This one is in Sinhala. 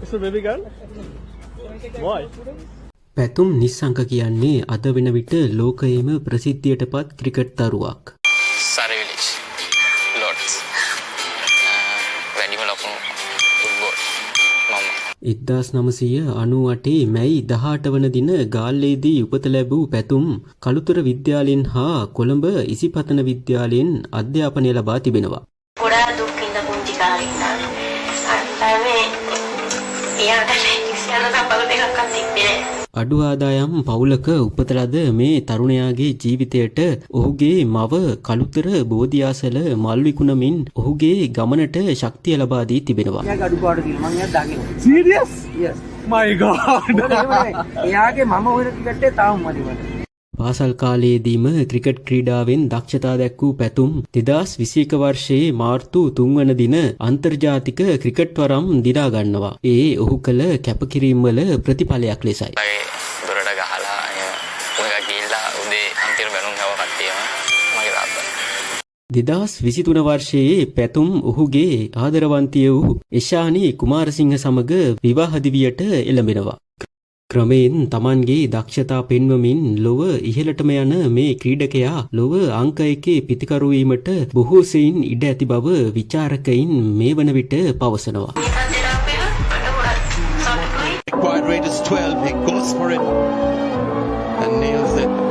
It's a baby girl? Why? පැතුම් නිස්සංක කියන්නේ අද වෙන විට ලෝකයේම ප්‍රසිද්ධියටපත් ක්‍රිකට් තරුවක්. Surrey village. Lots. වැඩිම ලකුණු ෆුට්බෝල්. මම 1998 මැයි 18 වන දින ගාල්ලේදී උපත ලැබූ පැතුම් කළුතර විද්‍යාලයෙන් හා කොළඹ ඉසිපතන විද්‍යාලයෙන් අධ්‍යාපනය ලබා තිබෙනවා. ගොඩාක් දුක් විඳ පුංචි කාලේ ඉඳන් අන්තිමේ එයාට ඉස්සෙල්ලා තපල දෙකක් අත්තින්නේ. අඩු ආදායම් පවුලක උපත ලද මේ තරුණයාගේ ජීවිතයට ඔහුගේ මව කළුතර බෝධිආසල මල් විකුණමින් ඔහුගේ ගමනට ශක්තිය ලබා දී තිබෙනවා. එයාගේ අඩුපාඩු කියලා මම එයාට දකිනවා. Serious? Yes. My God. එයාගේ මම හොයන ක්‍රිකට් එක තාම මදි මට. පාසල් කාලයේදීම ක්‍රිකට් ක්‍රීඩාවෙන් දක්ෂතා දැක්වූ පැතුම් 2021 වර්ෂයේ මාර්තු 3 වන දින අන්තර්ජාතික ක්‍රිකට් වරම් දිනා ගන්නවා. ඒ ඔහු කළ කැපකිරීම වල ප්‍රතිඵලයක් ලෙසයි. දොරට ගහලා ඔය ගිහිල්ලා උදේ අන්තිම බැනුම් හව කට්ටියම මගේ තාත්තා 2023 වර්ෂයේ පැතුම් ඔහුගේ ආදරවන්තිය වූ එෂානි කුමාරසිංහ සමග විවාහ දිවියට එළඹෙනවා. ක්‍රමයෙන් Tamanගේ දක්ෂතා පෙන්වමින් ලොව ඉහළටම යන මේ ක්‍රීඩකයා ලොව අංක 1 පිතිකරු වීමට බොහෝ සෙයින් ඉඩ ඇති බව විචාරකයින් මේ වන විට පවසනවා. Required rate is 12. He goes for it and nails it.